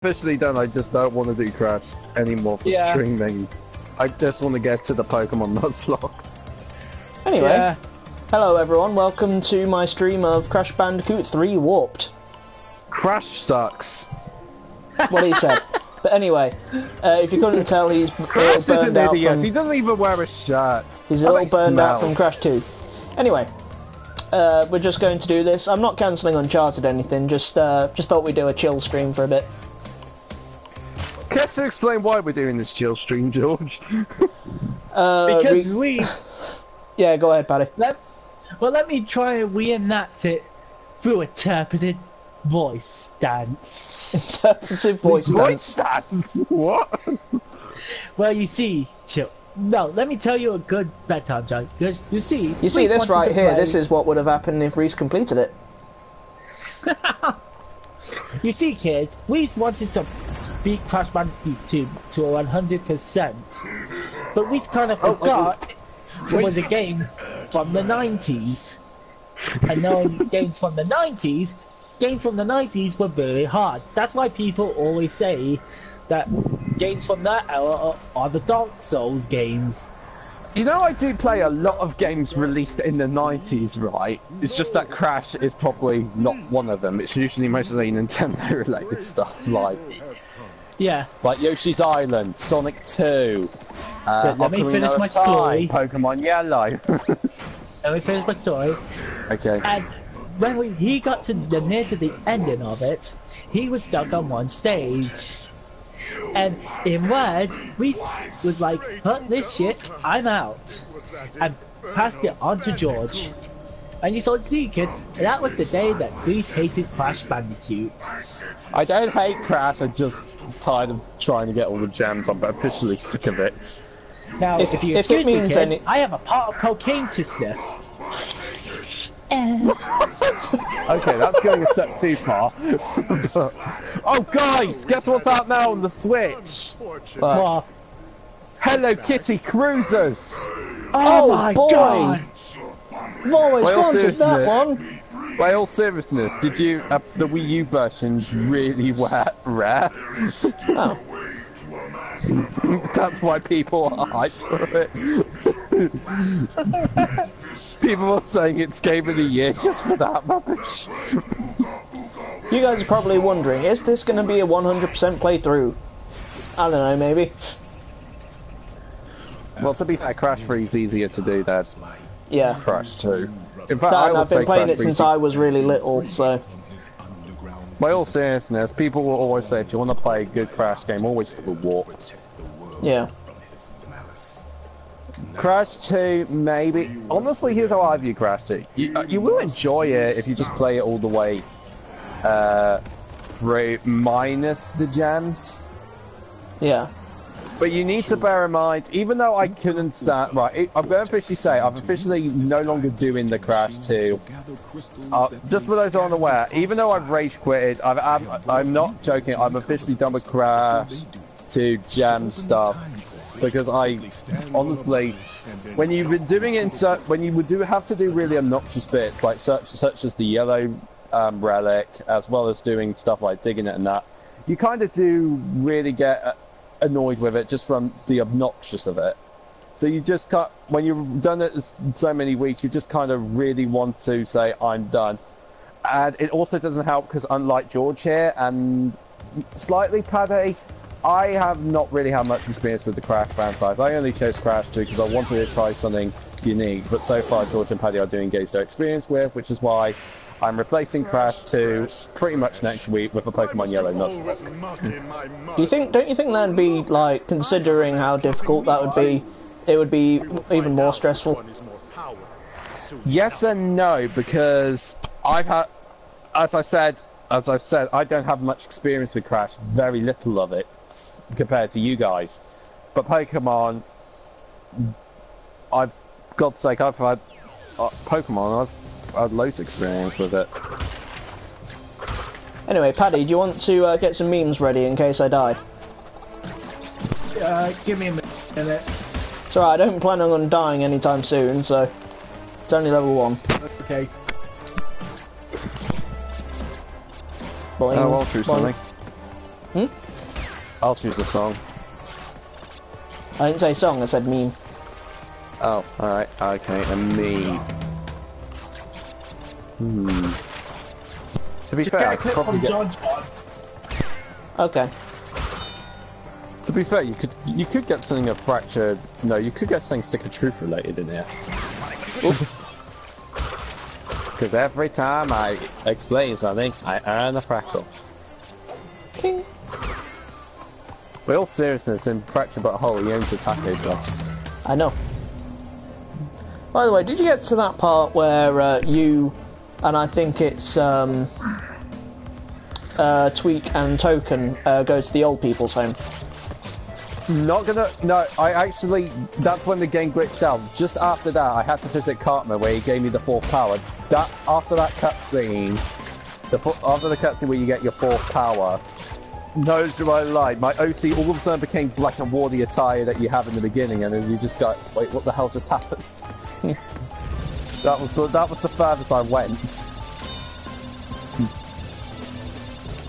officially done. I just don't want to do Crash anymore for streaming. I just want to get to the Pokemon Nuzlocke. Anyway, hello everyone, welcome to my stream of Crash Bandicoot 3 Warped. Crash sucks. What he said. But anyway, if you couldn't tell, he's Crash is burned an out idiot. from... He doesn't even wear a shirt. He's a little burned out from Crash 2. Anyway, we're just going to do this. I'm not cancelling Uncharted or anything, just thought we'd do a chill stream for a bit. Care to explain why we're doing this chill stream, George? Because we... Yeah, go ahead, Paddy. Let me try and reenact it through interpreted voice dance. Interpretive voice dance? What? Well, you see, no, let me tell you a good bedtime joke. Because you see this right here. This is what would have happened if Reese completed it. You see, kids, Reese wanted to beat Crash Bandicoot to 100%, but we kind of forgot it was a game from the 90s. And knowing games from the 90s were very hard. That's why people always say that games from that era are the Dark Souls games. You know, I do play a lot of games released in the 90s, right? It's just that Crash is probably not one of them. It's usually mostly Nintendo-related stuff, like... Yeah. Like Yoshi's Island, Sonic 2... let me finish my story. Pokemon Yellow. Let me finish my story. Okay. And when he got to near to the ending of it, he was stuck on one stage. And in words, Reese was like, "Fuck this shit, I'm out," and passed it on to George. And you saw, see, kids, that was the day that Reese hated Crash Bandicoot. I don't hate Crash, I'm just tired of trying to get all the gems. I'm officially sick of it. Now, if you excuse me, kid, I have a pot of cocaine to sniff. Okay, that's going a step too far. Oh, guys, guess what's out now on the Switch? What? Hello Kitty Cruisers! Oh my boy. God! I've always wanted that one! By all seriousness, did you... the Wii U version's really rare? Oh. That's why people are hyped for it. People are saying it's Game of the Year just for that rubbish. You guys are probably wondering, is this going to be a 100% playthrough? I don't know, maybe. Well, to be fair, Crash 3 is easier to do than Crash 2. In fact, I've been playing it since I was really little, so... By all seriousness, people will always say if you want to play a good Crash game, always stick with Warped. Yeah. Crash 2, maybe. Honestly, here's how I view Crash 2. You will enjoy it if you just play it all the way through, minus the gems. Yeah. But you need to bear in mind, even though I couldn't start... Right, I'm going to officially say, I'm officially no longer doing the Crash 2. Just for those who aren't aware, even though I've rage quitted, I'm not joking, I'm officially done with Crash 2 gem stuff. Because honestly, when you've been doing it when you would have to do really obnoxious bits, like such as the yellow relic, as well as doing stuff like digging it and that, you kind of do really get... annoyed with it just from the obnoxious of it. So you just can't, when you've done it so many weeks, you just kind of really want to say, I'm done. And it also doesn't help because unlike George here, and slightly Paddy, I have not really had much experience with the Crash franchise. I only chose Crash 2 because I wanted to try something unique, but so far George and Paddy are doing games they're experienced with, which is why I'm replacing Crash 2 pretty much next week with a Pokemon Yellow Nuzlocke. Don't you think that'd be, like, considering how difficult that would be, it would be even more stressful? Yes and no, because I've had, as I've said, I don't have much experience with Crash, very little of it, compared to you guys. But Pokemon, God's sake, I've had Pokemon, I had loads of experience with it. Anyway, Paddy, do you want to get some memes ready in case I die? Give me a minute. It's alright, I don't plan on dying anytime soon, so... It's only level 1. Okay. Boing, Oh, well, through something. I'll choose a song. I didn't say song, I said meme. Oh, alright, okay, a meme. To be fair, I could probably get... Okay. To be fair, you could get something of fractured... No, you could get something Stick of Truth related in here. Because every time I explain something, I earn a fractal. King. With all seriousness, in Fractured But Whole, he owns a taco place. I know. By the way, did you get to that part where you, and I think it's Tweak and Token go to the old people's home? Not gonna... No, I actually... That's when the game glitched out. Just after that, I had to visit Cartman, where he gave me the 4th power. After that cutscene... After the cutscene where you get your 4th power... No, do I lie? My OC all of a sudden became black and wore the attire that you have in the beginning, and then you just go, wait, what the hell just happened? That was the furthest I went.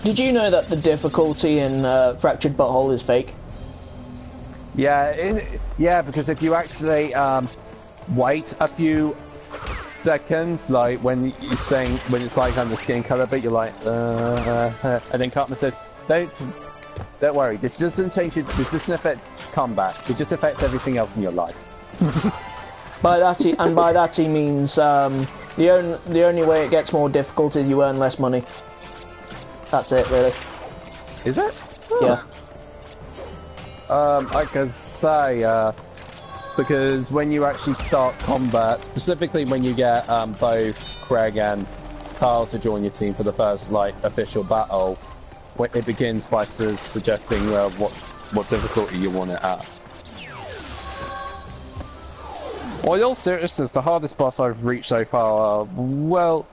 Did you know that the difficulty in Fractured But Whole is fake? Yeah, yeah, because if you actually wait a few seconds, like when you're saying when it's like on the skin color bit, you're like, and then Cartman says, don't worry. This doesn't change it. This doesn't affect combat. It just affects everything else in your life. By that he means the only way it gets more difficult is you earn less money. That's it, really. Is it? Oh. Yeah. I could say because when you actually start combat, specifically when you get both Craig and Kyle to join your team for the first like official battle, it begins by suggesting what difficulty you want it at. Well, in all seriousness, the hardest boss I've reached so far, well,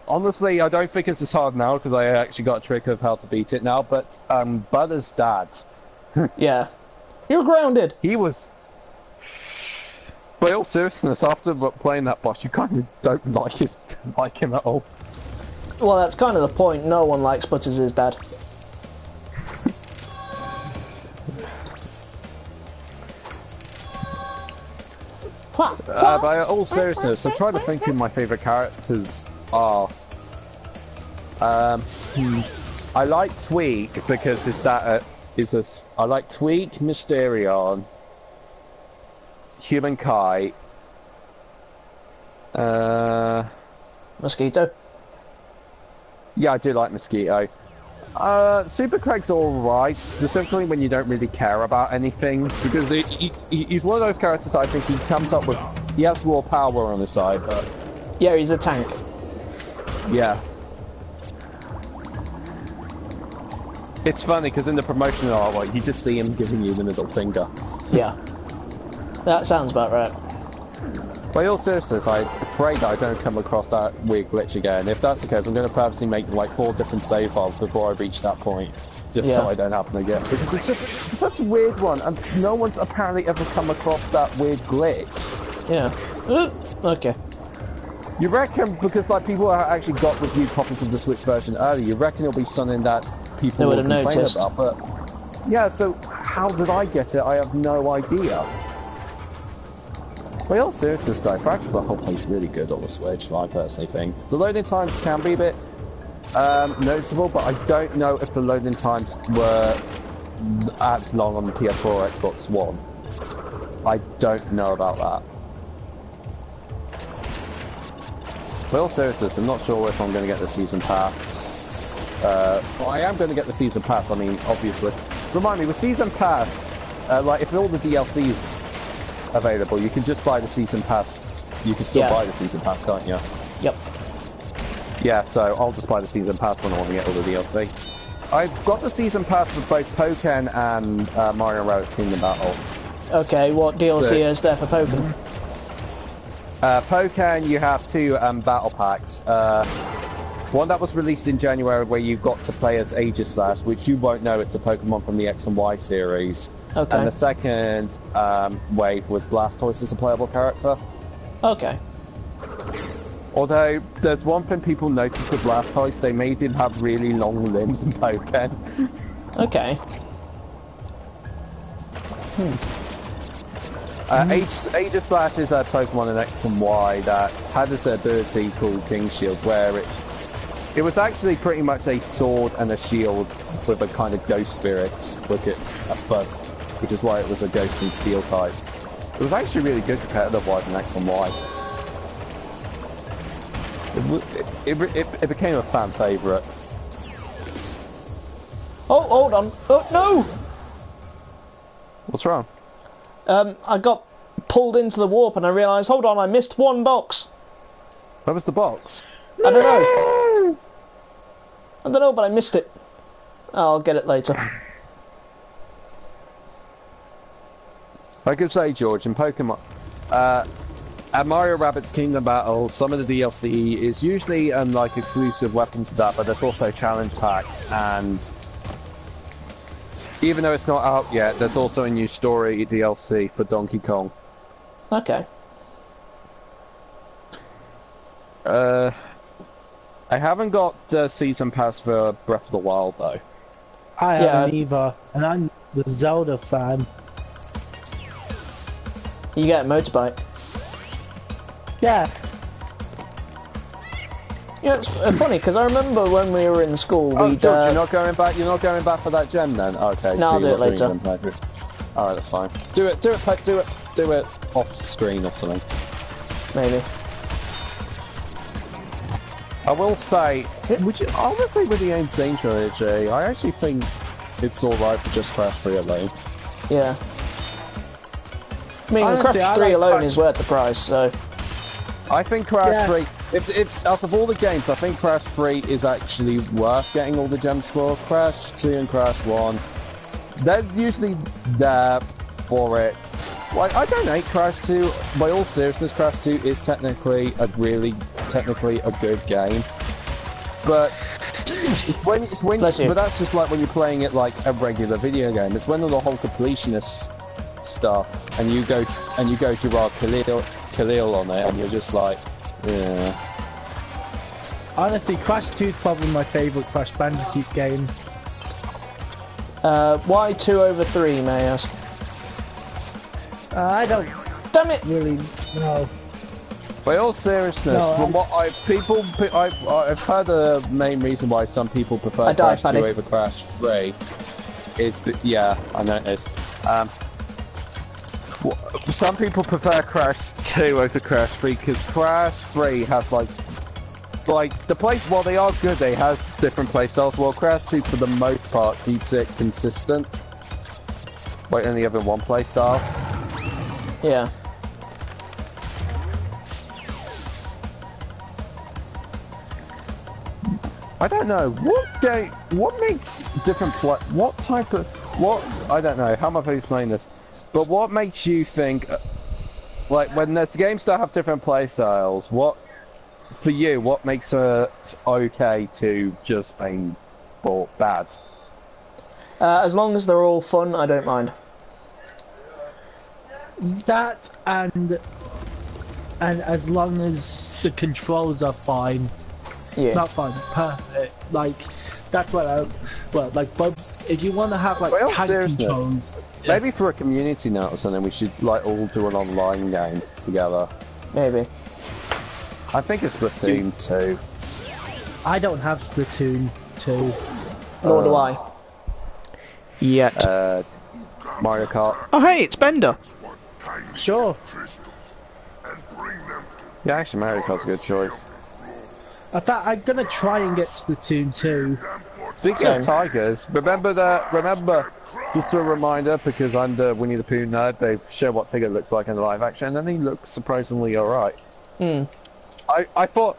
honestly, I don't think it's as hard now because I actually got a trick of how to beat it now, but Butter's dad. Yeah. You're grounded! He was... But in all seriousness, after playing that boss, you kind of don't like him at all. Well, that's kind of the point. No one likes Butters' dad. By all seriousness, I'm trying to think who my favourite characters are. I like Tweak because I like Tweak, Mysterion, Human Kite, Mosquito. Yeah, I do like Mosquito. Super Craig's alright, specifically when you don't really care about anything, because he's one of those characters I think he comes up with... He has raw power on his side, but... Yeah, he's a tank. Yeah. It's funny, because in the promotional artwork, you just see him giving you the middle finger. Yeah. That sounds about right. But in all seriousness, I pray that I don't come across that weird glitch again. If that's the case, I'm going to purposely make like 4 different save files before I reach that point, just so I don't happen again. Because it's such a weird one, and no one's apparently ever come across that weird glitch. Yeah. Okay. You reckon, because like people actually got reviewed copies of the Switch version earlier, you reckon it'll be something that people will complain noticed about? But yeah, so how did I get it? I have no idea. Well, in all seriousness though, Fractured But Whole plays really good on the Switch, I personally think. The loading times can be a bit noticeable, but I don't know if the loading times were as long on the PS4 or Xbox One. I don't know about that. Well, in all seriousness, I'm not sure if I'm going to get the Season Pass. Well, I am going to get the Season Pass, I mean, obviously. Remind me, with Season Pass, like, if all the DLCs available, you can just buy the Season Pass. You can still buy the Season Pass, can't you? Yep. Yeah, so I'll just buy the Season Pass when I want to get all the DLC. I've got the Season Pass for both Pokken and Mario & Rabbids Kingdom Battle. Okay, what DLC is there for Pokken? Pokken, you have 2 battle packs. One that was released in January where you got to play as Aegislash, which you won't know it's a Pokemon from the X and Y series. Okay. And the second wave was Blastoise as a playable character. Okay. Although, there's one thing people noticed with Blastoise, they made him have really long limbs in Pokken. Okay. Aegislash is a Pokemon in X and Y that had this ability called King Shield, where it was actually pretty much a sword and a shield with a kind of ghost spirit look at first, which is why it was a ghost and steel type. It was actually really good competitive-wise in X and Y. It became a fan favourite. Oh, hold on. Oh, no! What's wrong? I got pulled into the warp and I realised, hold on, I missed one box. Where was the box? I don't know. I don't know, but I missed it. I'll get it later. I could say, George, in Pokemon, at Mario Rabbids Kingdom Battle, some of the DLC is usually like exclusive weapons to that, but there's also challenge packs, and even though it's not out yet, there's also a new story DLC for Donkey Kong. Okay. I haven't got the season pass for Breath of the Wild though. I haven't either, and I'm the Zelda fan. You get a motorbike. Yeah. Yeah, it's funny because I remember when we were in school. Oh, George, you're not going back. You're not going back for that gem then. Okay. No, I'll do it later. All right, that's fine. Do it off screen or something. Maybe. I will say, honestly, with the N-Sane Trilogy, I actually think it's alright for just Crash 3 alone. Yeah. I mean, honestly, Crash 3 alone is worth the price, so... I think Crash 3... If out of all the games, I think Crash 3 is actually worth getting all the gems for. Crash 2 and Crash 1, they're usually there for it. Like, I don't hate Crash 2. By all seriousness, Crash 2 is technically a good game. But but that's just like when you're playing it like a regular video game. It's when the whole completionist stuff, and you go Gerard Khalil on it, and you're just like, yeah. Honestly, Crash 2 is probably my favourite Crash Bandicoot game. Why 2 over 3, may I ask? I don't. Damn it! Really, no. By all seriousness, from what I've heard the main reason why some people prefer Crash 2 over Crash 3 is, yeah, I noticed. Some people prefer Crash 2 over Crash 3 because Crash 3 has like the place. While they are good, they has different playstyles. While Crash 2, for the most part, keeps it consistent. Like only having one playstyle. Yeah. I don't know what makes different I don't know how am I explaining this, but what makes you think like when there's games that have different playstyles, what makes it okay to just be bad? As long as they're all fun, I don't mind. That and as long as the controls are fine. Yeah. Not fine, perfect. Like that's what but if you want to have like tank controls, maybe for a community note or something, we should like all do an online game together. Maybe. I think it's Splatoon 2. I don't have Splatoon 2. Nor do I. Yet. Mario Kart. Oh hey, it's Bender. Sure. Yeah, actually Mario Kart's a good choice. I thought I'm gonna try and get Splatoon 2. Speaking of tigers, remember, just a reminder, because I'm the Winnie the Pooh nerd, they show what Tigger looks like in the live action, and he looks surprisingly alright. I thought,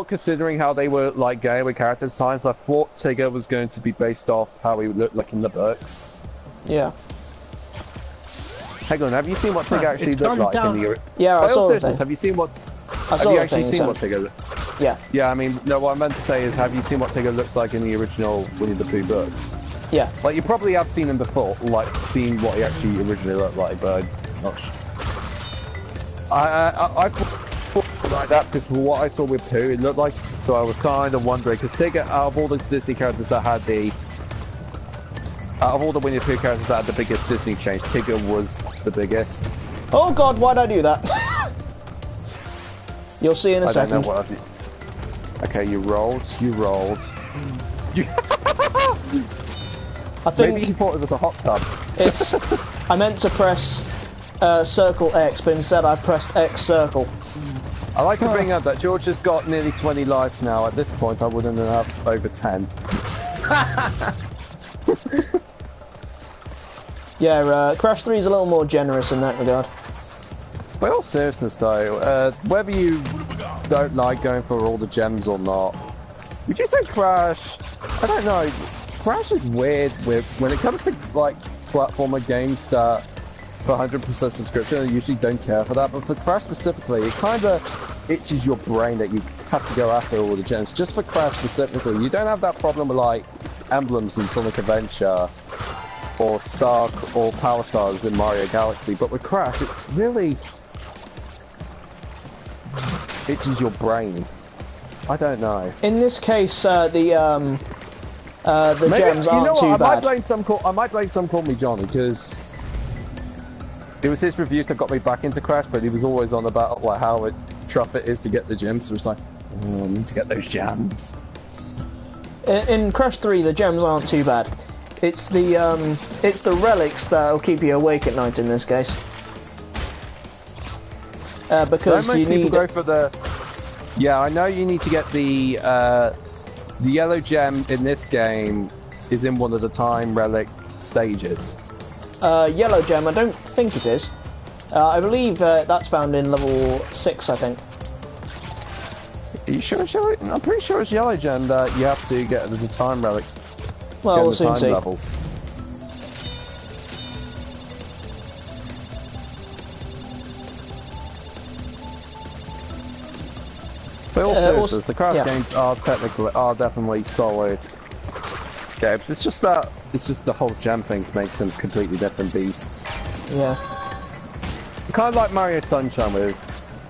considering how they were like going with character designs, I thought Tigger was going to be based off how he would look like in the books. Yeah. Hang on, have you seen what Tigger actually looked like in the... Yeah, I saw it. Have you seen what... Have you actually seen what Tigger... Yeah. Yeah, I mean, no, what I meant to say is, have you seen what Tigger looks like in the original Winnie the Pooh books? Yeah. Like, you probably have seen him before, like, seen what he actually originally looked like, but I'm not sure. I thought like that, because for what I saw with Pooh, it looked like, so I was kind of wondering, because Tigger, out of all the Disney characters that had the Out of all the Winnie the Pooh characters that had the biggest Disney change, Tigger was the biggest. Oh God, why'd I do that? You'll see in a second. I don't know what Okay, you rolled. I think maybe you thought it was a hot tub. It's. I meant to press circle X, but instead I pressed X circle. I like to bring up that George has got nearly 20 lives now. At this point, I wouldn't have over 10. Yeah, Crash 3 is a little more generous in that regard. By all seriousness, though, whether you don't like going for all the gems or not, would you say Crash? I don't know. Crash is weird when it comes to like platformer games that for 100% subscription. I usually don't care for that, but for Crash specifically, it kind of itches your brain that you have to go after all the gems. Just for Crash specifically, you don't have that problem with like emblems in Sonic Adventure or Star or Power Stars in Mario Galaxy, but with Crash, it's really itches your brain. I don't know. In this case, the gems aren't too bad. I might blame some Call Me Johnny, because it was his reviews that got me back into Crash, but he was always on about like how tough it is to get the gems, so it's like, oh, I need to get those gems. In Crash 3, the gems aren't too bad. It's the relics that'll keep you awake at night in this case. Because most you people need... go for the... Yeah, I know you need to get the yellow gem in this game is in one of the time relic stages. Yellow gem, I don't think it is. I believe that's found in level 6, I think. Are you sure? I'm pretty sure it's yellow gem that you have to get the time relics. Well, we'll soon see. Levels. But also, the Crash games are definitely solid games. It's just the whole gem things makes them completely different beasts. Yeah. Kind of like Mario Sunshine with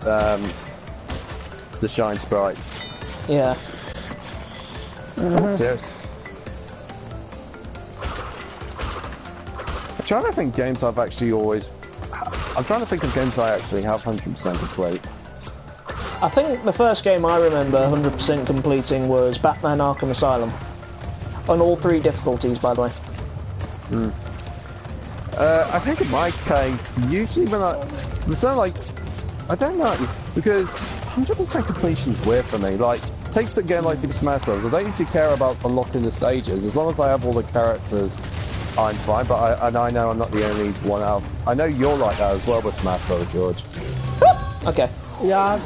the shine sprites. Yeah. Serious. I'm trying to think games I've actually always... I'm trying to think of games I actually have 100% complete. I think the first game I remember 100% completing was Batman Arkham Asylum. On all 3 difficulties, by the way. I think in my case, usually when it's not like... I don't know, because 100% completion is weird for me. Like, it takes a game like Super Smash Bros. I don't usually care about unlocking the stages. As long as I have all the characters, I'm fine, but I know I'm not the only one out. I know you're like that as well with Smash Bros, George. Okay. Yeah,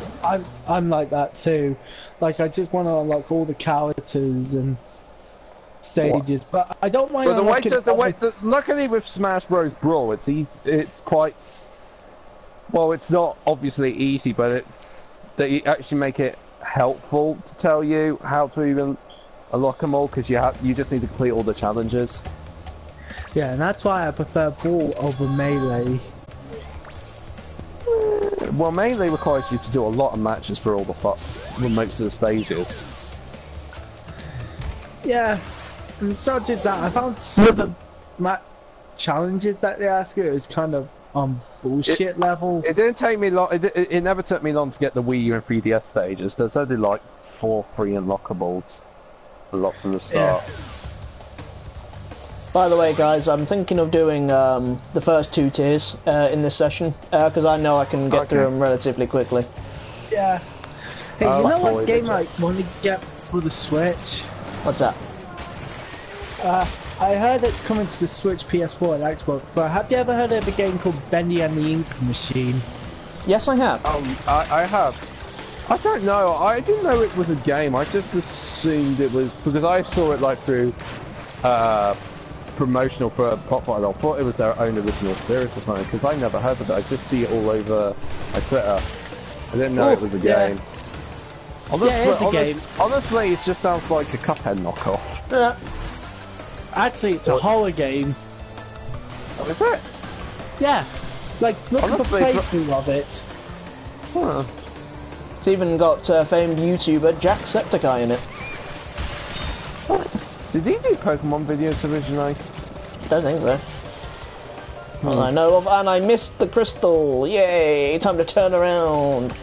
I'm like that too. Like, I just want to unlock all the characters and stages, but I don't mind. But luckily with Smash Bros. Brawl, it's easy. It's quite. Well, it's not obviously easy, but they actually make it helpful to tell you how to even unlock them all, because you just need to complete all the challenges. Yeah, and that's why I prefer Brawl over Melee. Well, Melee requires you to do a lot of matches for all most of the stages. Yeah, and it's not just that. I found some of the challenges that they ask you is kind of on bullshit level. It didn't take me long. It never took me long to get the Wii U and 3DS stages. There's only like 4 free unlockables, a lot from the start. Yeah. By the way, guys, I'm thinking of doing the first 2 tiers in this session, because I know I can get through them relatively quickly. Yeah. Hey, you know what game I want to get for the Switch? What's that? I heard it's coming to the Switch, PS4, and Xbox, but have you ever heard of a game called Bendy and the Ink Machine? Yes, I have. I have. I don't know. I didn't know it was a game. I just assumed it was, because I saw it like through promotional for a pop I thought it was their own original series or something, because I never heard of it. I just see it all over my Twitter. I didn't know it was a game. Honestly, it just sounds like a Cuphead knockoff. Yeah. Actually, it's a horror game. Oh, is it? Yeah. Like, look at the playthrough of it. Huh. It's even got famed YouTuber Jacksepticeye in it. Did he do Pokemon videos originally? Don't think so. Well, I know of, and I missed the crystal. Yay! Time to turn around.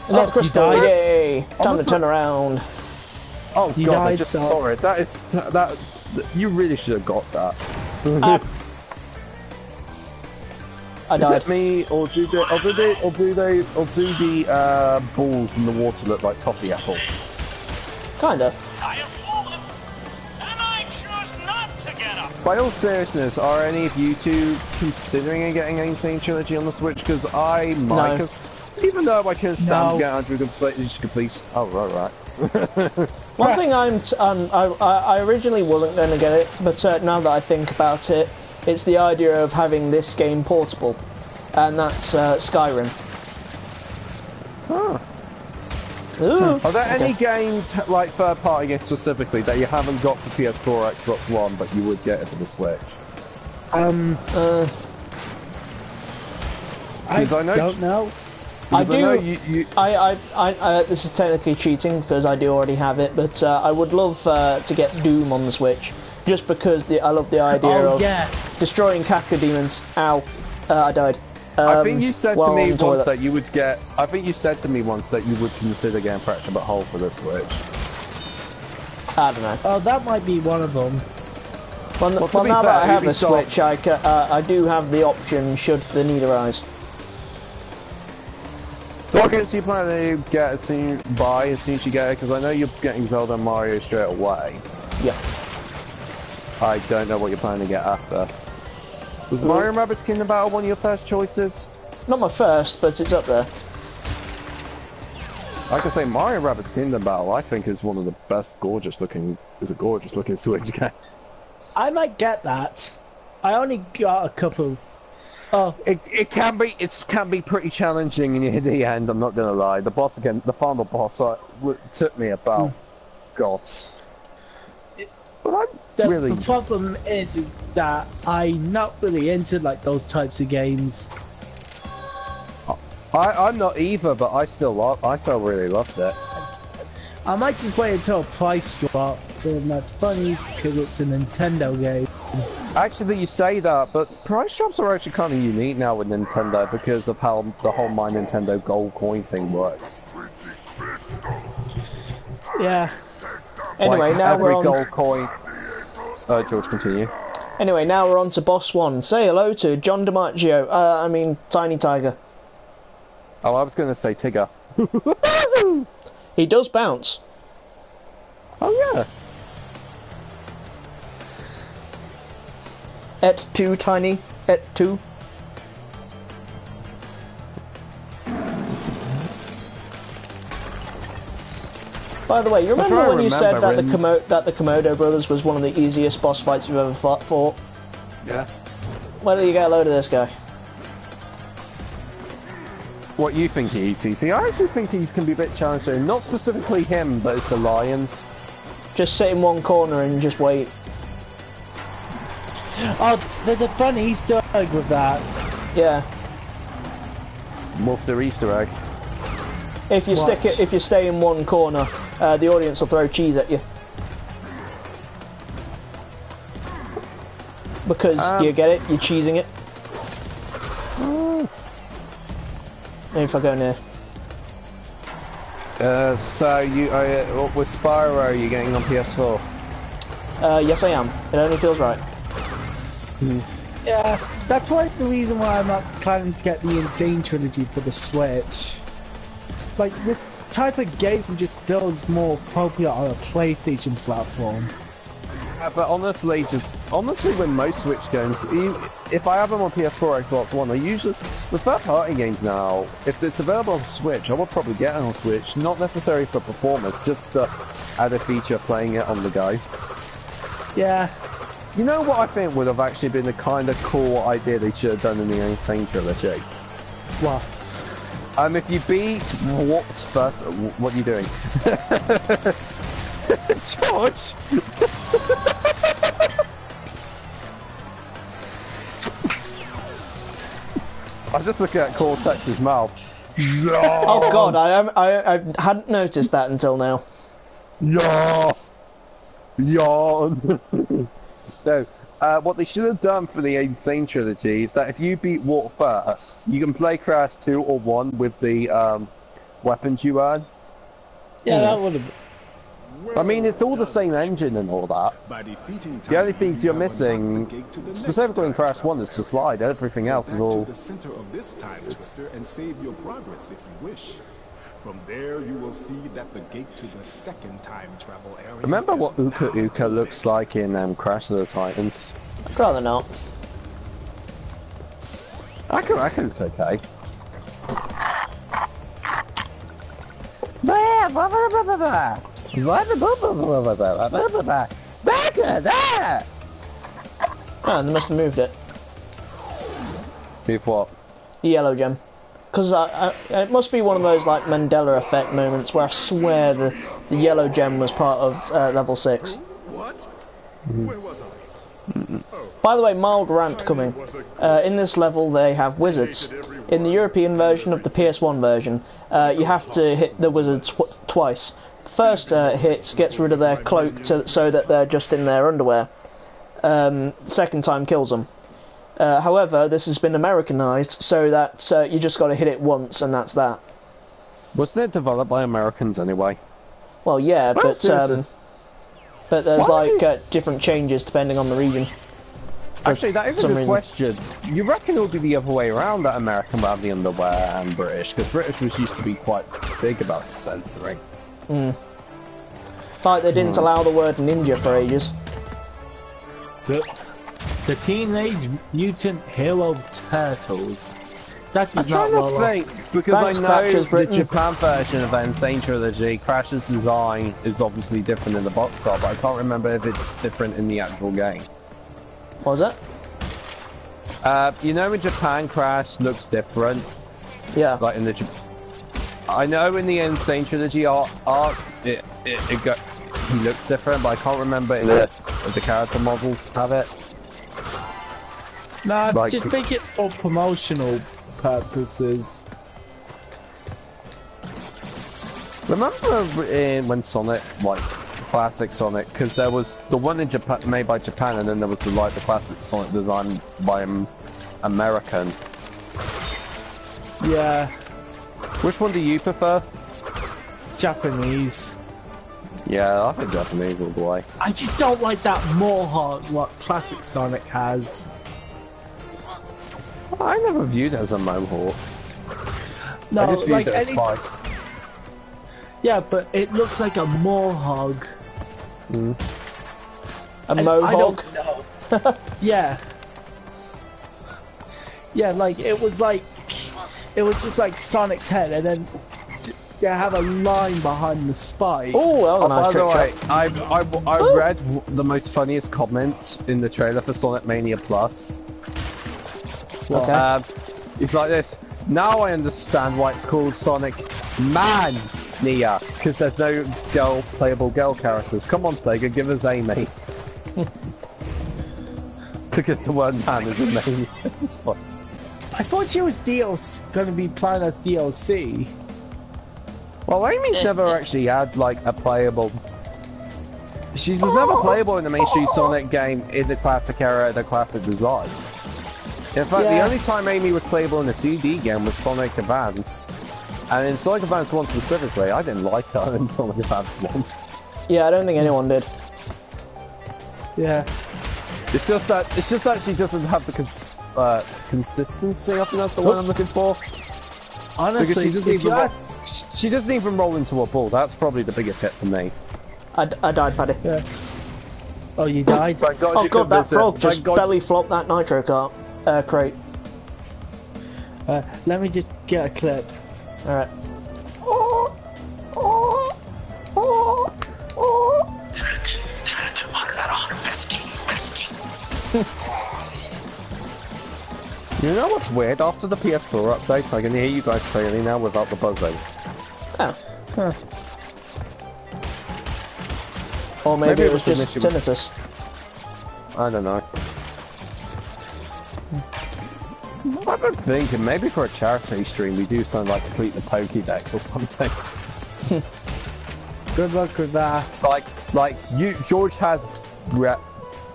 Another crystal. Yay! Time to turn around. Oh god, I just saw it. That you really should have got that. I died. Is it me, or do the balls in the water look like toffee apples? Kinda. I have fallen, and I choose not to get up. By all seriousness, are any of you two considering getting N-Sane Trilogy on the Switch? Because I might. No. Even though I can stand get to complete. Oh right. One thing I originally wasn't going to get it, but now that I think about it, it's the idea of having this game portable, and that's Skyrim. Huh. Ooh, Are there any games, like third-party games specifically, that you haven't got for PS4 or Xbox One, but you would get it for the Switch? I don't know. I do. This is technically cheating because I do already have it, but I would love to get Doom on the Switch, just because I love the idea of destroying cacodemons. Ow! I died. I think you said to me once toilet. that you would get. I think you said to me once that you would consider getting Fracture But Whole for the Switch. I don't know. Oh, that might be one of them. Well, now that I have a Switch, I do have the option should the need arise. So what games do you plan to get as soon as you get it? Because I know you're getting Zelda and Mario straight away. Yeah. I don't know what you're planning to get after. Was Mario & Rabbids Kingdom Battle one of your first choices? Not my first, but it's up there. I can say Mario & Rabbids Kingdom Battle I think is one of the best gorgeous looking Switch game. I might get that. I only got a couple. Oh, It can be pretty challenging in the end. I'm not gonna lie. The final boss, took me about But the problem is that I'm not really into like those types of games. I'm not either, but I still really loved it. I might just wait until a price drop, and that's funny because it's a Nintendo game. Actually, you say that, but price drops are actually kind of unique now with Nintendo because of how the whole My Nintendo Gold coin thing works. Yeah. Anyway, like now we're on. Gold coin. George, continue. Anyway, now we're on to boss one. Say hello to John DiMaggio. I mean, Tiny Tiger. Oh, I was going to say Tigger. He does bounce. Oh yeah. Et tu, Tiny. Et tu. By the way, you remember when you said that the Komodo brothers was one of the easiest boss fights you've ever fought? Yeah. Where do you get a load of this guy? What you think he's easy? I actually think he can be a bit challenging. Not specifically him, but it's the lions. Just sit in one corner and just wait. Oh, there's a fun Easter egg with that. Yeah. What's their Easter egg? If you if you stay in one corner, the audience will throw cheese at you. Because do you get it? You're cheesing it. Maybe if I go near. So you with Spyro, are you getting on PS4? Yes, I am. It only feels right. Yeah, that's the reason why I'm not planning to get the N-Sane Trilogy for the Switch. Like, this type of game just feels more appropriate on a PlayStation platform. Yeah, but honestly with most Switch games, if I have them on PS4 or Xbox One, with third-party games now, if it's available on Switch, I would probably get it on Switch, not necessarily for performance, just to add a feature playing it on the go. Yeah. You know what I think would have actually been a kind of cool idea they should have done in the N-Sane Trilogy? What? If you beat Warped first, what are you doing? George! I was just looking at Cortex's mouth. Oh god, I hadn't noticed that until now. Yawn! Yawn! No, what they should have done for the N-Sane trilogy is that if you beat Water first, you can play Crash 2 or 1 with the weapons you earn. Yeah, that would have. I mean, it's all the same engine and all that. The only things you're missing, specifically in Crash 1, is the slide. Everything else is all... From there, you will see that the gate to the second time travel area. Remember what Uka Uka looks like in Crash of the Titans? I'd rather not. I reckon it's okay. Oh, they must have moved it. Move what? The yellow gem. Because it must be one of those like Mandela effect moments where I swear the yellow gem was part of level 6. What? Where was I? By the way, mild rant coming. In this level they have wizards. In the European version of the PS1 version, you have to hit the wizards twice. First hit gets rid of their cloak so that they're just in their underwear. Second time kills them. However, this has been Americanized so that you just got to hit it once and that's that. Wasn't it developed by Americans anyway? Well, yeah, Well, but there's like different changes depending on the region. Actually, that is a good question. You reckon it would be the other way around, that American would have the underwear and British? Because British was used to be quite big about censoring. Like they didn't allow the word ninja for ages. The Teenage Mutant Hero Turtles. That is I'm not trying to think, because I know the Britain. Japan version of N-Sane Trilogy, Crash's design is obviously different in the box art, but I can't remember if it's different in the actual game. What was that? You know in Japan, Crash looks different. Yeah. Like in the... I know in the N-Sane Trilogy art it looks different, but I can't remember if the character models have it. No, I Like- just think it's for promotional purposes. Remember when Sonic, like classic Sonic, because there was the one in Japan made by Japan, and then there was the classic Sonic design by American. Yeah, Which one do you prefer? Japanese. Yeah, I think Japanese all the way. I just don't like that Mohawk what classic Sonic has. I never viewed it as a mohawk. No, I just viewed like it as any. spikes. Yeah, but it looks like a Mohawk. A I mohawk? don't know. Yeah. Yeah, like it was just like Sonic's head, and then they have a line behind the spike. Oh, By nice the way, trick. I read the most funniest comment in the trailer for Sonic Mania Plus. Okay. It's like this. Now I understand why it's called Sonic Mania, because there's no playable girl characters. Come on, Sega, give us Amy. Because the word man is a name. It's fun. I thought she was going to be playing as DLC. Well, Amy's never actually had like a playable. She was never playable in the mainstream Sonic game in the classic era, the classic design. In fact, the only time Amy was playable in a 2D game was Sonic Advance. And in Sonic Advance 1 specifically, I didn't like her in Sonic Advance 1. Yeah, I don't think anyone did. Yeah. It's just that she doesn't have the consistency. I think that's the word I'm looking for. Honestly, She doesn't even roll into a ball. That's probably the biggest hit for me. I died, Paddy. Yeah. Oh, you died? Thank God Oh you god, that convinced it. frog just Thank God- belly flopped that nitro crate. Let me just get a clip. Alright. You know what's weird? After the PS4 update, I can hear you guys clearly now without the buzzing. Oh. Huh. Or maybe it was the just mission. tinnitus. I don't know. I've been thinking maybe for a charity stream we do something like complete the Pokédex or something. Good luck with that. Like you, George has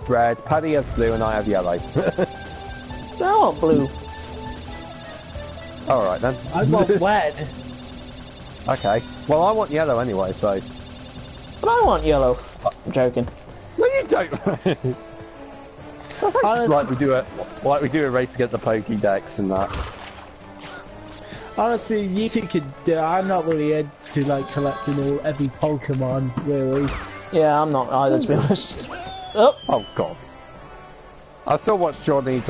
red, Paddy has blue, and I have yellow. I want blue. Alright then. I want red. Okay. Well, I want yellow anyway, so... But I want yellow. I'm joking. No, you don't! That's actually like we do a race to get the Pokédex and that. Honestly, you two could do it. I'm not really into like collecting every Pokemon, really. Yeah, I'm not either, to be honest. Oh god. I still watched Johnny's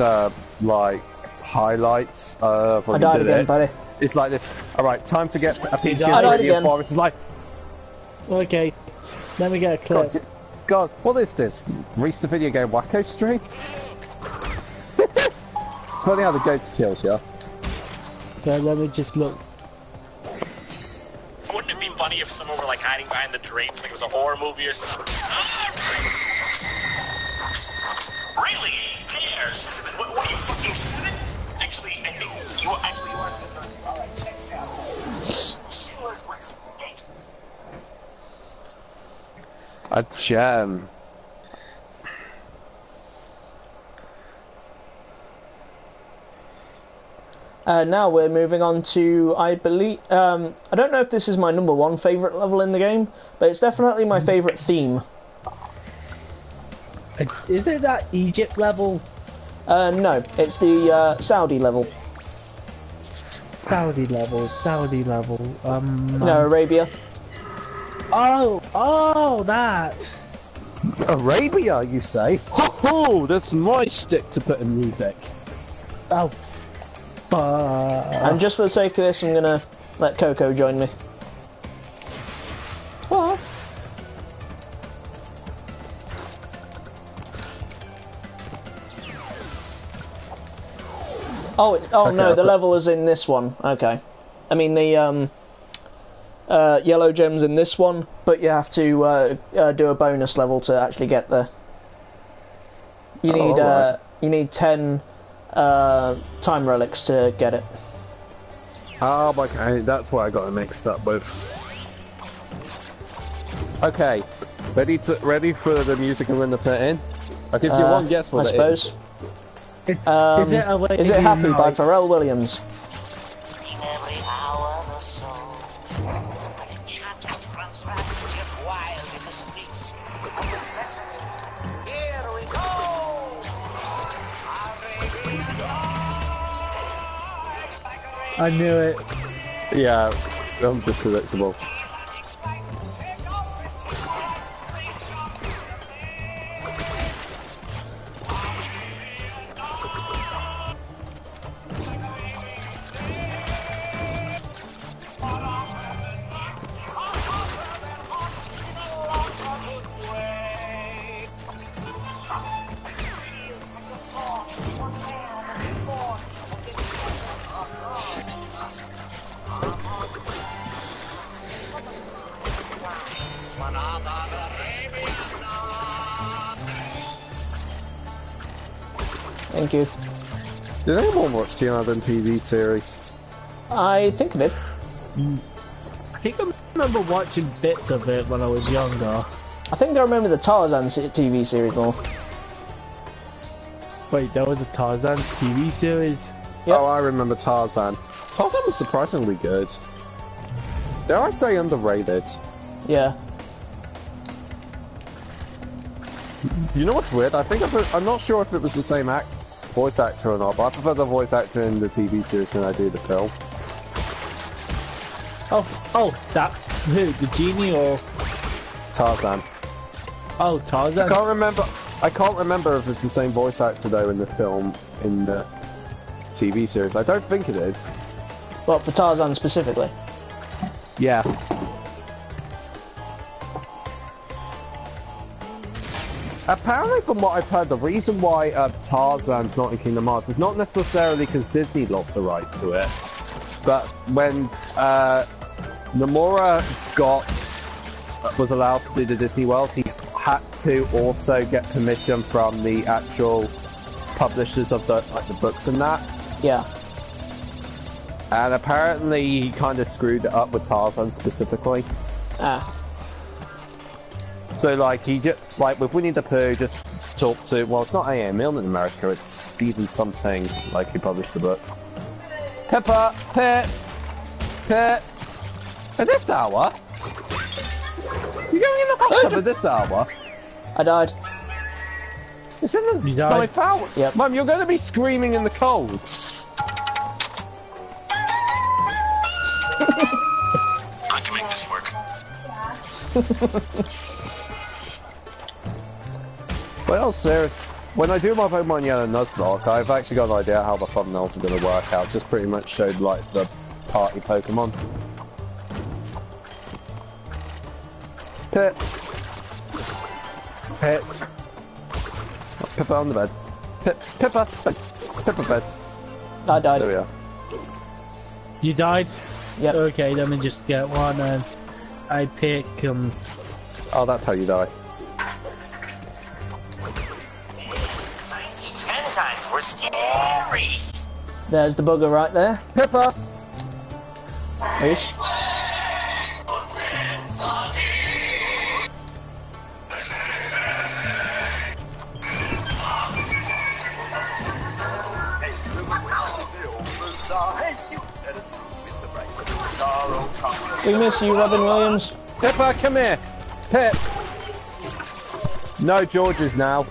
like highlights when I died again, buddy. It's like this. Alright, time to get a Pikachu I died again. Forest. It's like Okay, let me get a clip. God, what is this? Reached the video game Wacko stream? It's funny how the goat kills you. Okay, let me just look. Wouldn't it be funny if someone were like hiding behind the drapes like it was a horror movie or something? Really? Cares? What are you, fucking 7? Actually, I think you are 7. Alright, check this out. She was like 8. A gem. Now we're moving on to, I believe, I don't know if this is my #1 favourite level in the game, but it's definitely my favourite theme. Is it that Egypt level? No, it's the Saudi level. Saudi level. No, Arabia. Oh, that. Arabia, you say? Oh, that's my stick to put in music. Oh, fuck. And just for the sake of this, I'm gonna let Coco join me. What? Oh, Okay, no, the level is in this one. Okay. I mean, the yellow gem's in this one, but you have to do a bonus level to actually get there. You need right. you need 10 time relics to get it. Oh, okay, that's what I got it mixed up with. Okay, ready for the music I'm going to put in? I'll give you one guess what I it suppose. is. Is it Happy by Pharrell Williams? Every hour or so, an enchantment runs rapid, just wild in the streets. Here we go! I knew it. Yeah, I'm just predictable. Thank you. Did anyone watch the N-Sane TV series? I think of it. I think I remember watching bits of it when I was younger. I think I remember the Tarzan TV series more. Wait, that was a Tarzan TV series? Yep. Oh, I remember Tarzan. Tarzan was surprisingly good. Dare I say underrated? Yeah. You know what's weird? I'm not sure if it was the same voice actor or not, but I prefer the voice actor in the TV series than I do the film. Oh, that who? The genie or Tarzan. Oh, Tarzan. I can't remember if it's the same voice actor though in the film, in the TV series. I don't think it is. What, for Tarzan specifically? Yeah. Apparently, from what I've heard, the reason why Tarzan's not in Kingdom Hearts is not necessarily because Disney lost the rights to it, but when Nomura was allowed to do the Disney World, he had to also get permission from the actual publishers of the books and that. Yeah. And apparently, he kind of screwed it up with Tarzan specifically. Ah. So like he just like with Winnie the Pooh, just talk to. Well, it's not A.M. Milne in America. It's Stephen something. Like who published the books. Pippa, Pip. At this hour? You're going in the hot tub at this hour? I died. It's in the You died? 9th hour. Yep. Mum, you're going to be screaming in the cold. I can make this work. Well, serious. When I do my Pokemon Yellow Nuzlocke, I've actually got an idea how the thumbnails are going to work out. Just pretty much showed like the party Pokemon. Pit. Pippa on the bed. Pippa bed. Pippa bed. I died. There we are. You died? Yep. Okay, let me just get one and I pick Oh, that's how you die. 10 times were scary. There's the bugger right there. Pippa! Ace. We miss you, Robin Williams. Pippa, come here! Pip! No Georges now.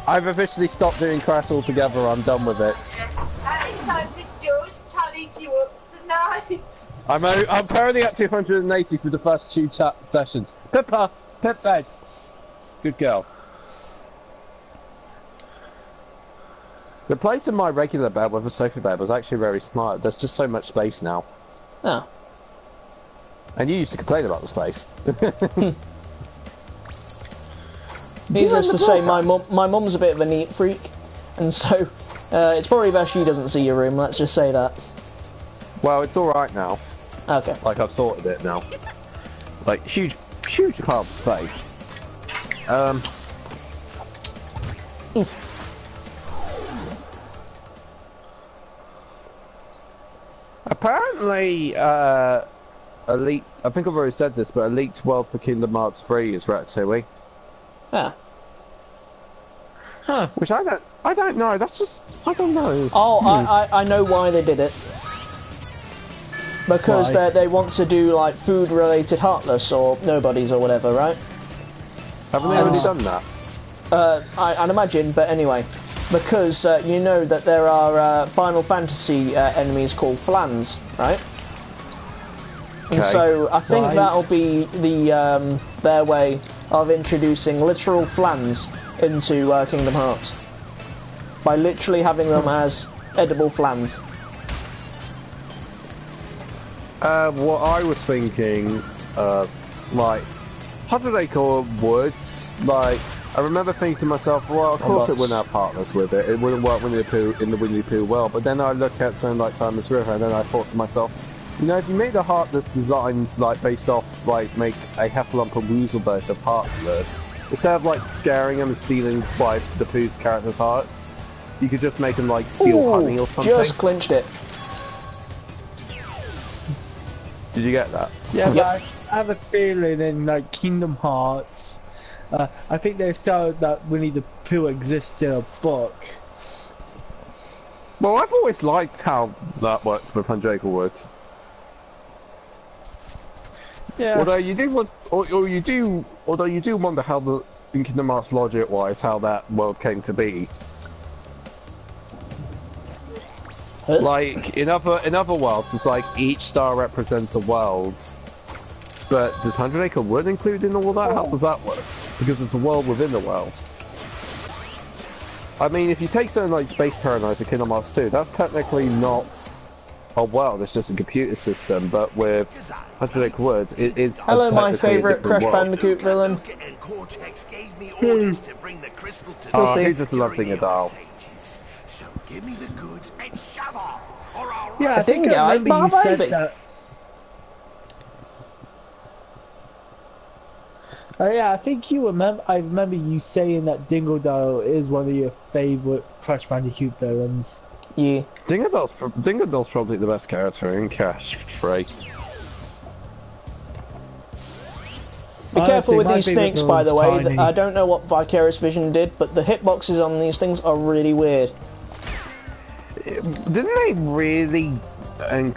I've officially stopped doing Crash altogether, I'm done with it. Anytime Miss Jones tallied you up tonight. I'm currently at 280 for the first 2 sessions. Pippa! Pip bed! Good girl. Replacing my regular bed with a sofa bed was actually very smart. There's just so much space now. Oh. And you used to complain about the space. Needless to say, my mum's a bit of a neat freak, and so it's probably best she doesn't see your room. Let's just say that. Well, it's all right now. Okay. Like I've sorted it now. Like huge part of space. Apparently, Elite. I think I've already said this, but Elite World for Kingdom Hearts 3 is Ratatouille. Ah. Huh. Which I don't know. That's just I don't know. Oh, I know why they did it. Because they want to do like food-related Heartless or Nobodies or whatever, right? Haven't they already done that? I'd imagine, but anyway, because you know that there are Final Fantasy enemies called Flans, right? And Okay. so I think Right. that'll be the their way of introducing literal Flans into Kingdom Hearts by literally having them as edible Flans. What I was thinking, like, how do they call woods? Like, I remember thinking to myself, well, of course it wouldn't have partners with it. It wouldn't work Winnie the Pooh in the Winnie the Pooh world. But then I look at something like Timeless River, and then I thought to myself, you know, if you make the Heartless designs like based off, like, make a Heffalump and Woozle version of Heartless, instead of like scaring them and stealing by the Pooh's characters' hearts, you could just make them like steal honey or something. Just clinched it. Did you get that? Yeah, Yep. but I have a feeling in like Kingdom Hearts, I think they said that Winnie the Pooh exists in a book. Well, I've always liked how that worked with 100 Acre Woods. Yeah. Although you do wonder how the in Kingdom Hearts logic-wise how that world came to be. Huh? Like in other worlds, it's like each star represents a world. But does 100 Acre Wood include in all that? How does that work? Because it's a world within the world. I mean, if you take something like Space Paradise or Kingdom Hearts 2, that's technically not a world, it's just a computer system, but with 100 Acre Wood, it is Hello, my technically a favourite different Crash world. Bandicoot villain. Oh, Pussy. he just loves being a doll. So give me the goods and shove off, or I'll Yeah, I think think I I remember you might said be. that. Oh yeah, I think you remember. I remember you saying that Dingodile is one of your favourite Crash Bandicoot villains. Yeah. Dingodil's probably the best character in Crash 3. Be careful Honestly, with my these favourite snakes, by the way. villain's tiny. I don't know what Vicarious Vision did, but the hitboxes on these things are really weird. Didn't they really didn't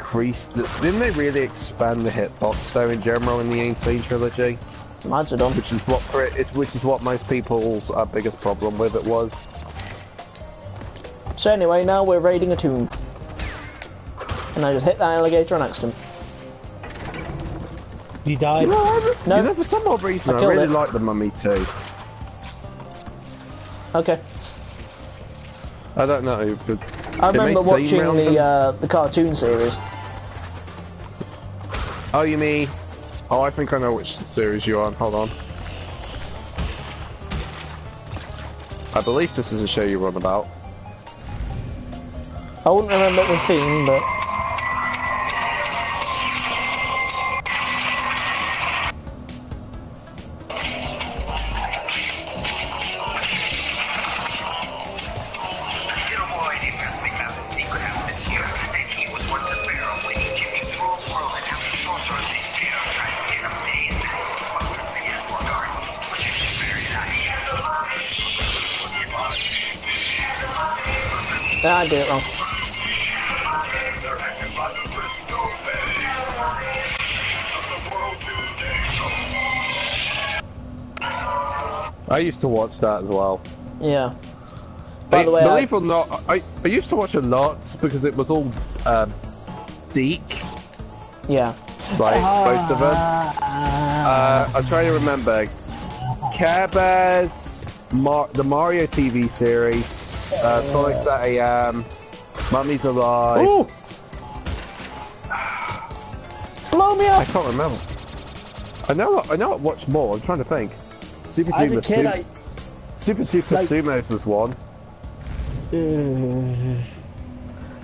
they really expand the hitbox though in general in the N-Sane trilogy? Mine's are done. Which is what most people's biggest problem with it was. So anyway, now we're raiding a tomb. And I just hit that alligator on accident. You died? No. You know, for some odd reason, I killed really it. like the Mummy too. Okay. I don't know. But I it may remember seem watching random. the cartoon series. Oh, you mean? Oh, I think I know which series you're on. Hold on. I believe this is a show you run about. I wouldn't remember the theme, but... Nah, I did it wrong. I used to watch that as well. Yeah. By the way, believe it or not, I used to watch a lot because it was all Deke. Yeah. Like most of them. I'm trying to remember. Care Bears, the Mario TV series, Sonic's at AM, Mummy's Alive. Ooh! Blow me I up! can't remember. I know I watched more. I'm trying to think. Super As a Duper kid, Super Duper Sumos was one.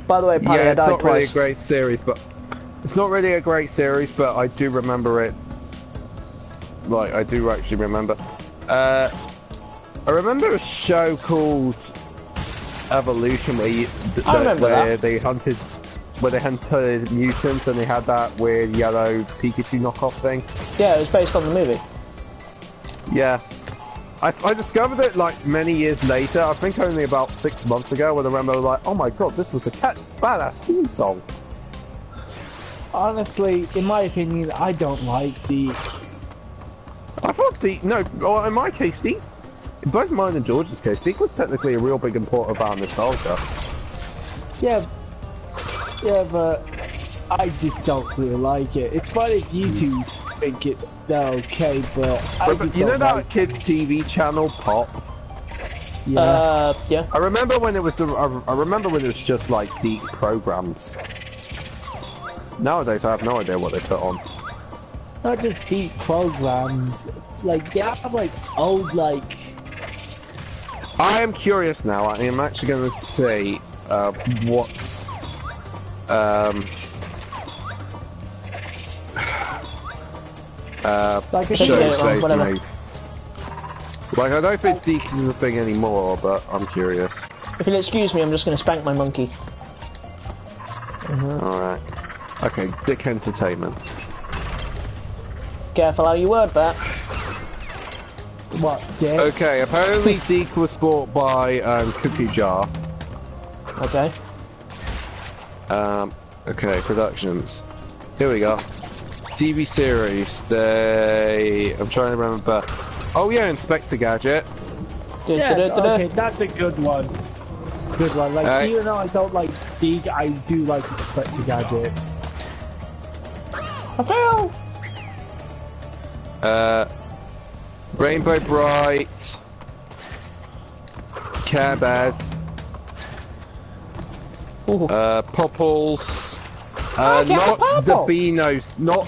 By the way, Paddy, Yeah, I it's died not really a twice. great series, but it's not really a great series, but I do remember it. Like, I do actually remember. I remember a show called Evolution where they hunted mutants and they had that weird yellow Pikachu knockoff thing. Yeah, it was based on the movie. Yeah. I discovered it like many years later, I think only about 6 months ago, when I remember like, oh my god, this was a badass theme song. honestly, in my opinion, I don't like Deke. I thought Deke, no, well, in my case, Deke, in both mine and George's case, Deke was technically a real big important part of nostalgia. Yeah, but I just don't really like it. It's fine if you two think it's okay, but I just you know don't that like kids' TV channel Pop? Yeah. Yeah. I remember when it was. I remember when it was just like Deke programs. Nowadays, I have no idea what they put on. Not just deep programs, like they have like old like. I am curious now. I am actually going to see what Like a shows whatever. they've made. Like, I don't think Deke is a thing anymore, but I'm curious. If you'll excuse me, I'm just going to spank my monkey. Alright. Okay, Dick Entertainment. Careful how you word that. What? Dick? Okay, apparently Deke was bought by Cookie Jar. Okay. Okay, productions. Here we go. TV series. I'm trying to remember. Oh yeah, Inspector Gadget. Yeah, okay, that's a good one. Good one. Like, even though I don't like Deke, I do like Inspector Gadget. I fell! Rainbow Bright. Care Bears. Popples. I got Not the Popple. Beanos. Not.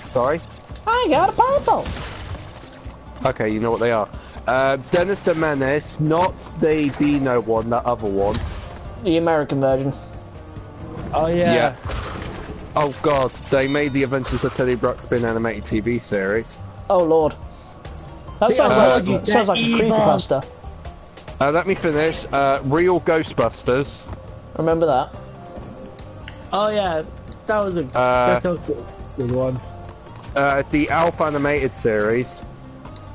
Sorry? I got a purple! Okay, you know what they are. Dennis the Menace, not the Beano one, that other one. The American version. Oh yeah. Oh god, they made the Adventures of Teddy Ruxpin animated TV series. Oh lord. That See, sounds I like, told you, sounds like a they're evil. creepypasta. Let me finish. Real Ghostbusters. Remember that? Oh yeah, that was a good one. The Alpha animated series.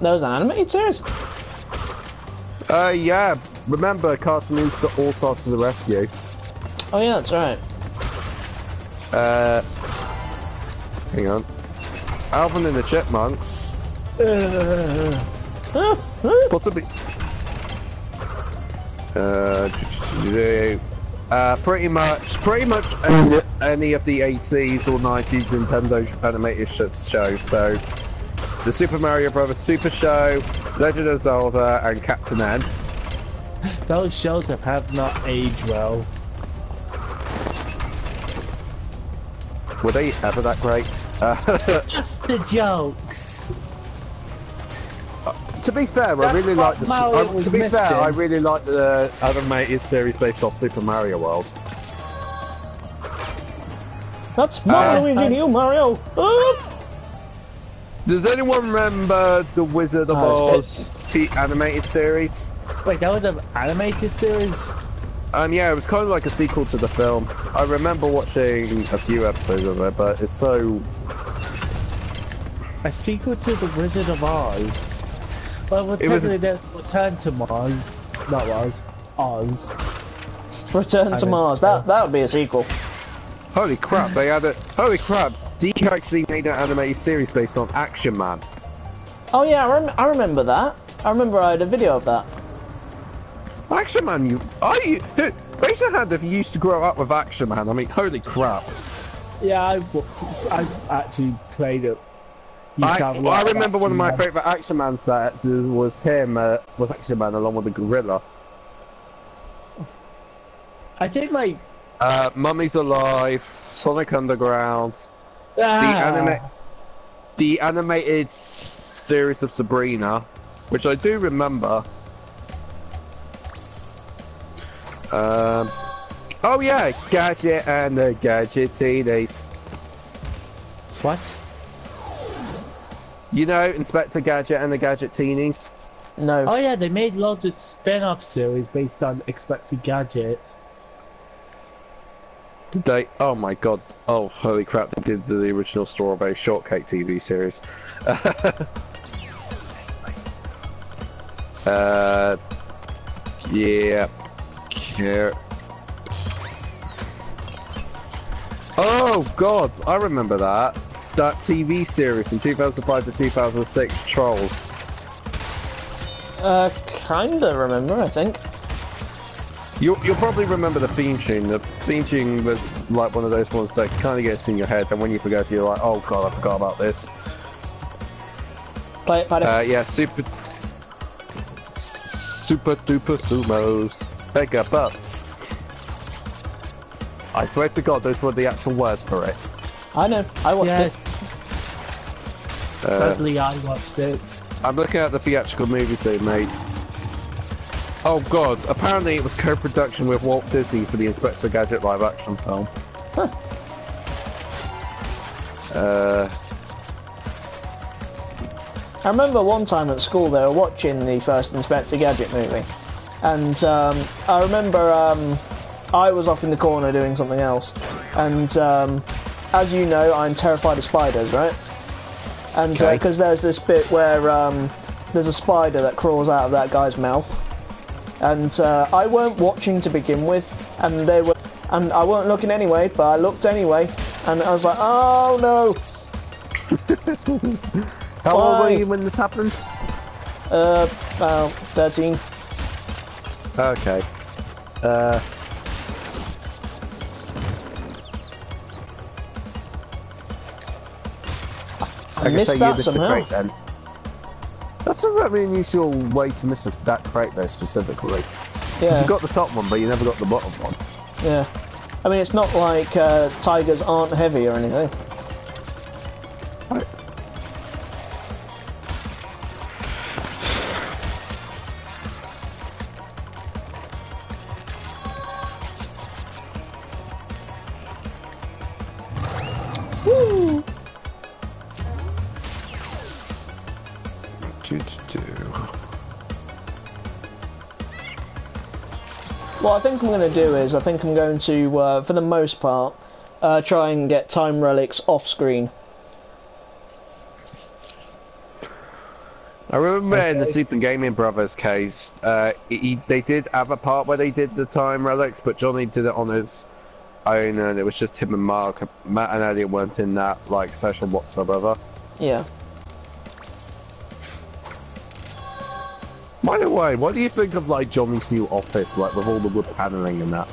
That was an animated series? Yeah. Remember Cartoon All Stars to the Rescue? Oh yeah, that's right. Hang on. Alvin and the Chipmunks. Possibly. Pretty much any of the 80s or 90s Nintendo animated shows. So, the Super Mario Bros. Super Show, Legend of Zelda, and Captain N. Those shows have not aged well. Were they ever that great? Just the jokes. To be fair, I really like the. To be fair, I really like the animated series based off Super Mario World. That's Mario, Luigi, Mario. Does anyone remember the Wizard of Oz animated series? Wait, that was an animated series? Yeah, it was kind of like a sequel to the film. I remember watching a few episodes of it, but it's so... A sequel to The Wizard of Oz? Well, technically there's Return to Mars. Not Mars. Oz. Return to Mars. That would be a sequel. Holy crap, they had it. Holy crap, DK actually made an animated series based on Action Man. Oh yeah, I remember that. I remember I had a video of that. Action Man, raise your hand if you used to grow up with Action Man. I mean, holy crap. Yeah, I actually played it. I remember one of my favourite Action Man sets was was Action Man along with the gorilla. I think like... Mummy's Alive, Sonic Underground, the animated series of Sabrina, which I do remember. Oh yeah, Gadget and the Gadgetinis. What? You know, Inspector Gadget and the Gadgetinis? No. Oh yeah, they made loads of spin-off series based on Inspector Gadget. Did they? Oh my god. Oh, holy crap, they did the original Strawberry Shortcake TV series. Yeah. Oh god, I remember that. That TV series in 2005 to 2006, Trolls. Kinda remember, I think. You'll probably remember the theme tune. The theme tune was like one of those ones that kind of gets in your head, and when you forget, you're like, oh god, I forgot about this. Play it, yeah, super duper sumos. Beggar butts. I swear to god, those were the actual words for it. I know, I watched it. Sadly, I watched it. I'm looking at the theatrical movies they made. Oh god, apparently it was co-production with Walt Disney for the Inspector Gadget live-action film. Huh. I remember one time at school they were watching the first Inspector Gadget movie, and I remember I was off in the corner doing something else, and as you know, I'm terrified of spiders, right? And because there's this bit where there's a spider that crawls out of that guy's mouth, and I weren't watching to begin with, and I weren't looking anyway, but I looked anyway, and I was like, oh no! How old were you when this happened? About 13. Okay. I missed that somehow. Crate, then. That's a very unusual way to miss that crate though, specifically. Yeah. You got the top one, but you never got the bottom one. Yeah. I mean, it's not like tigers aren't heavy or anything. Right. Woo! What I think I'm going to do is, I think I'm going to, for the most part, try and get time relics off screen. remember in the Super Gaming Brothers case, they did have a part where they did the time relics, but Johnny did it on his own, and it was just him and Mark. Matt and Elliot weren't in that like session whatsoever. Yeah. By the way, what do you think of like Johnny's new office, like with all the wood paneling and that?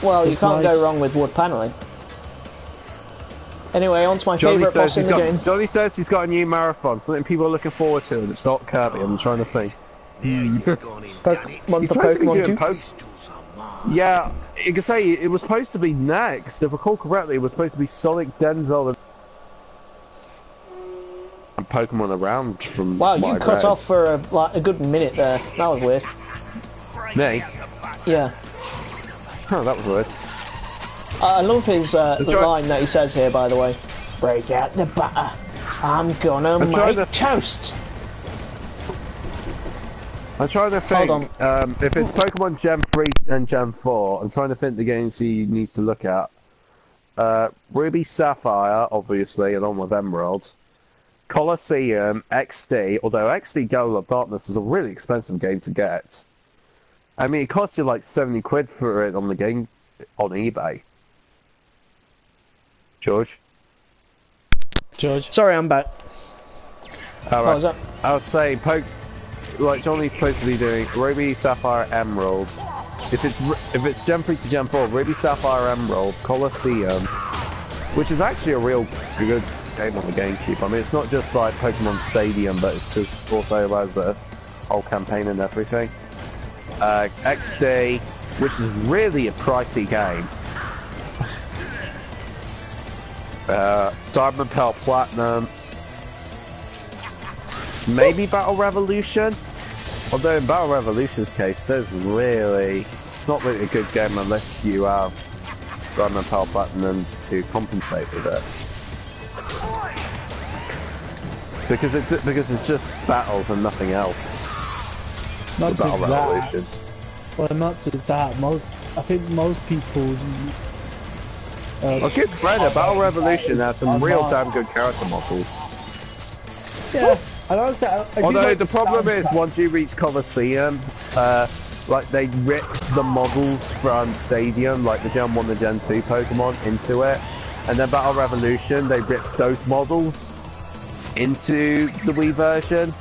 Well, you can't go wrong with wood paneling. Anyway, on to my favourite boss in the game. Johnny says he's got a new marathon, something people are looking forward to, and it's not Kirby. I'm trying to think. One's a Pokemon 2. Yeah, you can say it was supposed to be next. If I recall correctly, it was supposed to be Sonic, Denzel, and Pokemon around from. Wow, you cut off for like a good minute there. That was weird. Me? Yeah. Oh, that was weird. I love his line that he says here, by the way. Break out the butter. I'm gonna make toast. I'm trying to think, if it's Pokemon Gen 3 and Gen 4, I'm trying to think the games he needs to look at. Ruby Sapphire, obviously, along with Emerald. Colosseum, XD, although XD Gale of Darkness is a really expensive game to get. I mean, it costs you like 70 quid for it on the game, on eBay. George? Sorry, I'm back. Alright. What was that? I was saying, like Johnny's supposed to be doing Ruby, Sapphire, Emerald. If it's Gen 3 to Gen 4, Ruby, Sapphire, Emerald, Colosseum, which is actually a real good game on the GameCube. I mean, it's not just like Pokemon Stadium, but it's just also has a whole campaign and everything. XD, which is really a pricey game. Diamond, Pearl, Platinum. Maybe Battle Revolution? Although in Battle Revolution's case, it's not really a good game unless you have Diamond, Pearl, Platinum to compensate with it. Because it's just battles and nothing else. Not Battle just Revolution. that. Well, not just that. I think most people. Well, good credit, Battle Revolution has some real damn good character models. Yeah, I although like the problem is, once you reach Colosseum, like they ripped the models from Stadium, like the Gen 1 and Gen 2 Pokemon, into it, and then Battle Revolution, they ripped those models into the Wii version.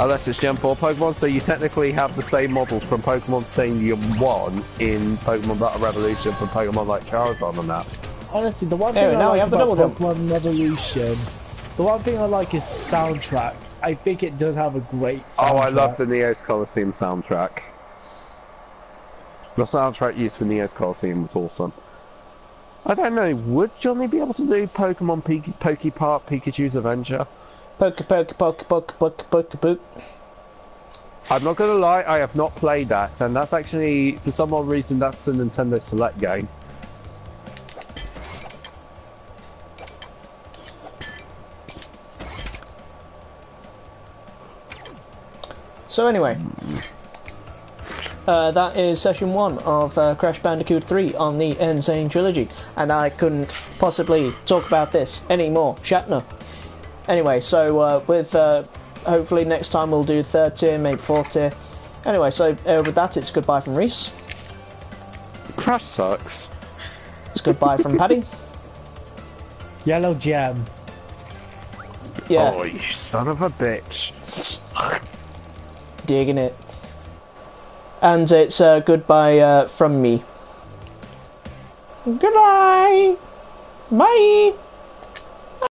Unless it's Gen 4 Pokemon, so you technically have the same models from Pokemon Stadium 1 in Pokemon Battle Revolution from Pokemon like Charizard and that. Honestly, the one thing I like about Pokemon Revolution, the one thing I like is the soundtrack. I think it does have a great soundtrack. Oh, I love the Neos Coliseum soundtrack. The soundtrack used for Neos Coliseum was awesome. I don't know, would Johnny be able to do Pokemon Poke Park Pikachu's Avenger? Poke. I'm not gonna lie, I have not played that, and that's actually, for some odd reason, that's a Nintendo Select game. So anyway, that is session 1 of Crash Bandicoot 3 on the N-Sane Trilogy, and I couldn't possibly talk about this anymore. Shatner. Anyway, so with hopefully next time we'll do 3rd tier, maybe 4th tier. Anyway, so with that, it's goodbye from Reese. Crash sucks. It's goodbye from Paddy. Yellow Gem. Yeah. Oh, you son of a bitch. Digging it. And it's goodbye from me. Goodbye. Bye.